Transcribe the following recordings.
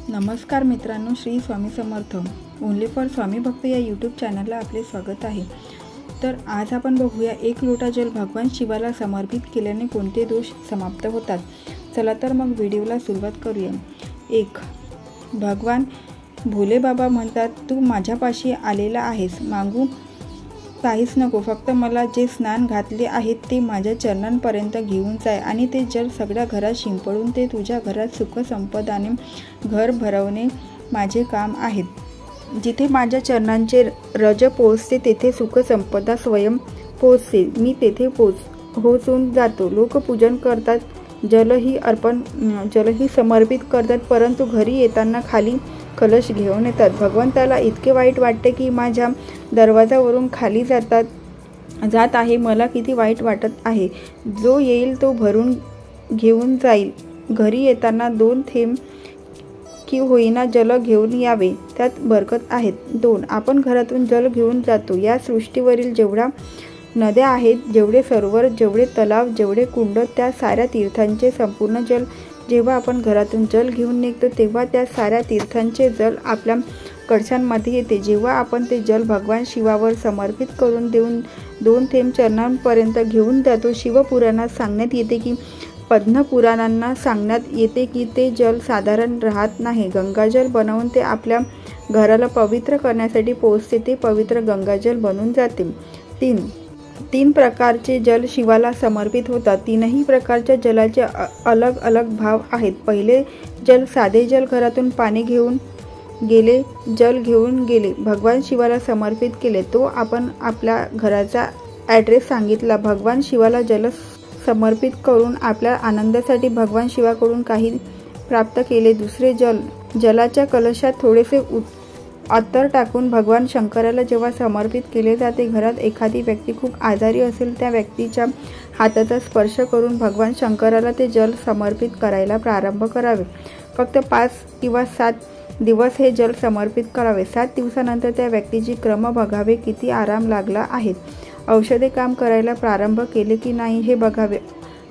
नमस्कार मित्रांनो, Shri Swami Samarth only for स्वामी भक्त या यूट्यूब चॅनलला आपले स्वागत आहे। तर आज आपण बघूया एक लोटा जल भगवान शिवाला समर्पित केल्याने कोणते दोष समाप्त होतात। चला तर मग व्हिडिओला सुरुवात करूया। 1. भगवान भोले बाबा म्हणतात, तू माझ्यापाशी आलेला आहेस, मागू काहीच नको, फक्त मला जे स्नान घातले आहेत ते माझ्या चरणांपर्यंत घेऊन जाय आणि ते जल सगळ्या घरात शिंपडून ते तुझ्या घरात सुख संपदाने घर भरवणे माझे काम आहे। जिथे माझ्या चरणांचे रज पोचते तेथे सुख संपदा स्वयं पोचते। मी तेथे पोचून जातो। लोक पूजन करतात, जलही समर्पित करतात, परंतु घरी येताना खाली कलश घेऊन येतात। भगवंताला इतके वाईट वाटते की माझ्या दरवाजावरून खाली जात आहे, मला किती वाईट वाटत आहे। जो येईल तो भरून घेऊन जाईल। घरी येताना 2 थेंब की होईना जल घेऊन यावे, त्यात बरकत आहेत। 2. आपण घरातून जल घेऊन जातो। या सृष्टीवरील जेवढ्या नद्या आहेत, जेवढे सरोवर, जेवढे तलाव, जेवढे कुंड, त्या साऱ्या तीर्थांचे संपूर्ण जल जेव्हा आपण घरातून जल घेऊन निघतो तेव्हा त्या साऱ्या तीर्थांचे जल आपल्या कळशांमध्ये येते। जेव्हा आपण ते जल भगवान शिवावर समर्पित करून देऊन 2 थेंब चरणांपर्यंत घेऊन जातो, शिवपुराणात सांगण्यात येते की पद्मपुराणांना सांगण्यात येते की ते जल साधारण राहत नाही। गंगाजल बनवून ते आपल्या घराला पवित्र करण्यासाठी पोचते, ते पवित्र गंगाजल बनून जाते। 3 प्रकारचे जल शिवाला समर्पित होतात। 3ही प्रकारच्या जलाचे अलग अलग भाव आहेत। पहिले जल साधे जल, घरातून पाणी घेऊन गेले, भगवान शिवाला समर्पित केले, तो आपण आपल्या घराचा ॲड्रेस सांगितला, भगवान शिवाला जल समर्पित करून आपल्या आनंदासाठी भगवान शिवाकडून काही प्राप्त केले। दुसरे जल, जलाच्या कलशात थोडेसे अत्तर टाकून भगवान शंकराला जेव्हा समर्पित केले जाते। घरात एखादी व्यक्ती खूप आजारी असेल, त्या व्यक्तीच्या हाताचा स्पर्श करून भगवान शंकराला ते जल समर्पित करायला प्रारंभ करावे। फक्त 5 किंवा 7 दिवस हे जल समर्पित करावे। 7 दिवसानंतर त्या व्यक्तीची क्रम बघावे, किती आराम लागला आहे, औषधे काम करायला प्रारंभ केले की नाही हे बघावे।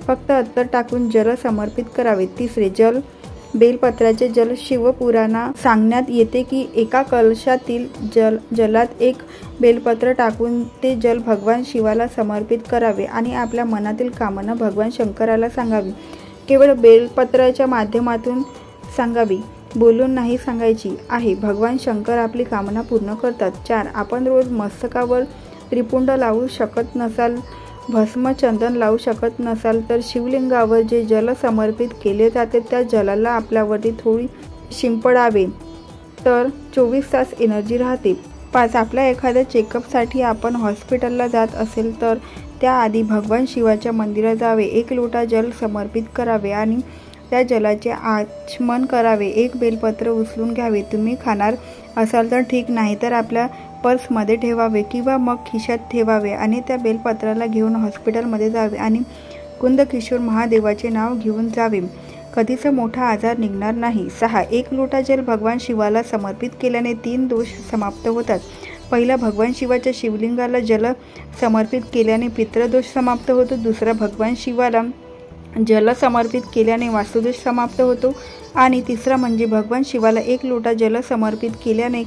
फक्त अत्तर टाकून जल समर्पित करावे। तिसरे जल, बेलपत्राचे जल। शिवपुराणा सांगण्यात येते की एका कलशातील जलात 1 बेलपत्र टाकून ते जल भगवान शिवाला समर्पित करावे आणि आपल्या मनातील कामना भगवान शंकराला सांगावी। केवळ बेलपत्राच्या माध्यमातून सांगावी, बोलून नाही सांगायची आहे। भगवान शंकर आपली कामना पूर्ण करतात। 4. आपण रोज मस्तकावर त्रिपुंड लावू शकत नसाल, भस्म चंदन लावू शकत नसाल तर शिवलिंगावर जे जल समर्पित केले जाते त्या जलाला आपल्यावरती थोडी शिंपडावे, तर 24 तास एनर्जी राहते। 5. आपल्या एखाद्या चेकअपसाठी आपण हॉस्पिटलला जात असेल तर त्याआधी भगवान शिवाच्या मंदिरात जावे, 1 लोटा जल समर्पित करावे आणि त्या जलाचे आचमन करावे। 1 बेलपत्र उचलून घ्यावे, तुम्ही खाणार असाल तर ठीक, नाही तर आपल्या पर्समध्ये ठेवावे किंवा मग खिशात ठेवावे आणि त्या बेलपत्राला घेऊन हॉस्पिटलमध्ये जावे आणि कुंदकिशोर महादेवाचे नाव घेऊन जावे, कधीच मोठा आजार निघणार नाही। 6. 1 लोटा जल भगवान शिवाला समर्पित केल्याने 3 दोष समाप्त होतात। पहिला, भगवान शिवाच्या शिवलिंगाला जल समर्पित केल्याने पितृदोष समाप्त होतो। दुसरा, भगवान शिवाला जल समर्पित केल्याने वास्तुदोष समाप्त होतो आणि तिसरा म्हणजे भगवान शिवाला 1 लोटा जल समर्पित केल्याने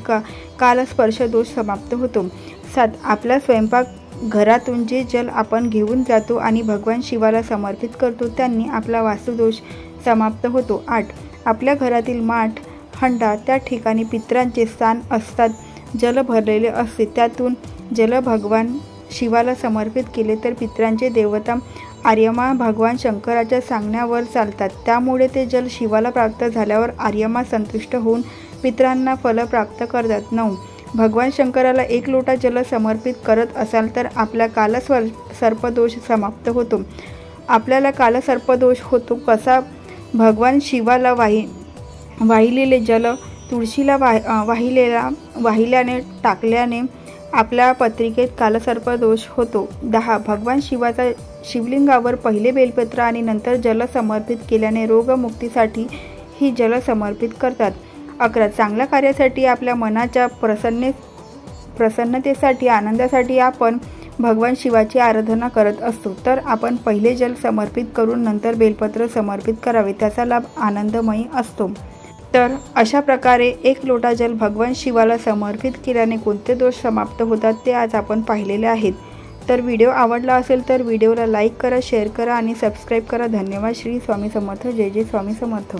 कालस्पर्श दोष समाप्त होतो। 7. आपल्या स्वयंपाक घरातून जे जल आपण घेऊन जातो आणि भगवान शिवाला समर्पित करतो त्यांनी आपला वास्तुदोष समाप्त होतो। 8. आपल्या घरातील माठ, हंडा, त्या ठिकाणी पितरांचे स्थान असतात, जल भरलेले असते, त्यातून जल भगवान शिवाला समर्पित केले तर पितरांचे देवता आर्यमा भगवान शंकराच्या सांगण्यावर चालतात, त्यामुळे ते जल शिवाला प्राप्त झाल्यावर आर्यमा संतुष्ट होऊन पितरांना फल प्राप्त करतात। 9. भगवान शंकराला 1 लोटा जल समर्पित करत असाल तर आपला कालसर्पदोष समाप्त होतो। आपल्याला कालसर्पदोष होतो कसा? भगवान शिवाला वाहिलेले जल तुळशीला वाहिल्याने टाकल्याने आपल्या पत्रिकेत कालसर्पदोष होतो। 10. भगवान शिवाचा शिवलिंगावर पहिले बेलपत्र आणि नंतर जल समर्पित केल्याने रोगमुक्तीसाठी ही जल समर्पित करतात। 11. चांगल्या कार्यासाठी, आपल्या मनाच्या प्रसन्नतेसाठी, आनंदासाठी आपण भगवान शिवाची आराधना करत असतो तर आपण पहिले जल समर्पित करून नंतर बेलपत्र समर्पित करावे, त्याचा लाभ आनंदमयी असतो। तर अशा प्रकारे 1 लोटा जल भगवान शिवाला समर्पित केल्याने कोणते दोष समाप्त होतात ते आज आपण पाहिलेले आहेत। तर व्हिडिओ आवडला असेल तर व्हिडिओला लाईक करा, शेअर करा आणि सबस्क्राईब करा। धन्यवाद। श्री स्वामी समर्थ। जय जय स्वामी समर्थ।